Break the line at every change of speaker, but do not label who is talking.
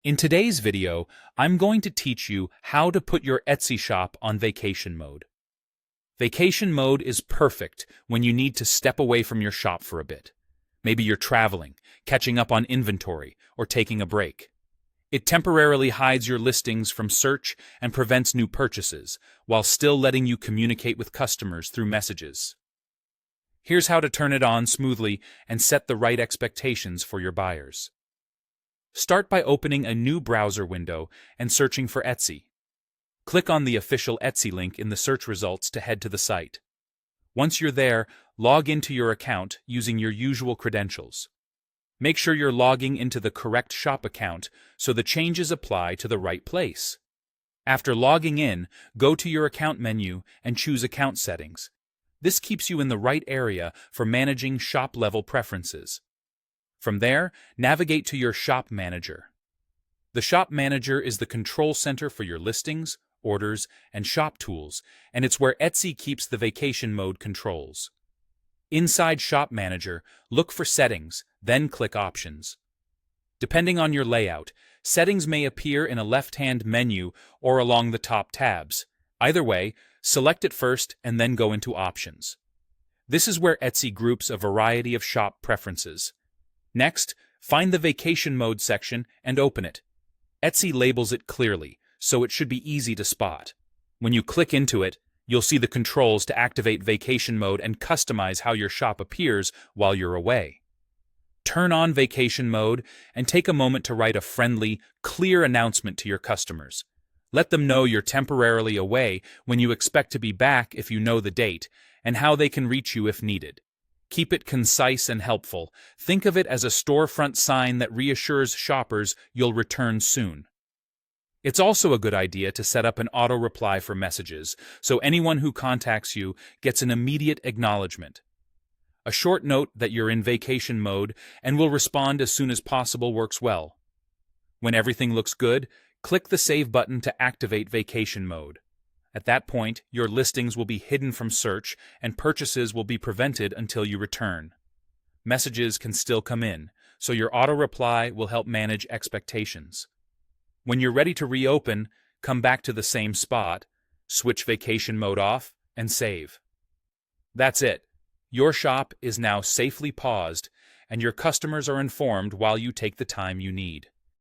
In today's video, I'm going to teach you how to put your Etsy shop on vacation mode. Vacation mode is perfect when you need to step away from your shop for a bit. Maybe you're traveling, catching up on inventory, or taking a break. It temporarily hides your listings from search and prevents new purchases, while still letting you communicate with customers through messages. Here's how to turn it on smoothly and set the right expectations for your buyers. Start by opening a new browser window and searching for Etsy. Click on the official Etsy link in the search results to head to the site. Once you're there, log into your account using your usual credentials. Make sure you're logging into the correct shop account so the changes apply to the right place. After logging in, go to your account menu and choose Account Settings. This keeps you in the right area for managing shop-level preferences. From there, navigate to your Shop Manager. The Shop Manager is the control center for your listings, orders, and shop tools, and it's where Etsy keeps the vacation mode controls. Inside Shop Manager, look for Settings, then click Options. Depending on your layout, settings may appear in a left-hand menu or along the top tabs. Either way, select it first and then go into Options. This is where Etsy groups a variety of shop preferences. Next, find the Vacation Mode section and open it. Etsy labels it clearly, so it should be easy to spot. When you click into it, you'll see the controls to activate Vacation Mode and customize how your shop appears while you're away. Turn on Vacation Mode and take a moment to write a friendly, clear announcement to your customers. Let them know you're temporarily away, when you expect to be back if you know the date, and how they can reach you if needed. Keep it concise and helpful. Think of it as a storefront sign that reassures shoppers you'll return soon. It's also a good idea to set up an auto-reply for messages, so anyone who contacts you gets an immediate acknowledgement. A short note that you're in vacation mode and will respond as soon as possible works well. When everything looks good, click the Save button to activate vacation mode. At that point, your listings will be hidden from search and purchases will be prevented until you return. Messages can still come in, so your auto-reply will help manage expectations. When you're ready to reopen, come back to the same spot, switch vacation mode off, and save. That's it. Your shop is now safely paused, and your customers are informed while you take the time you need.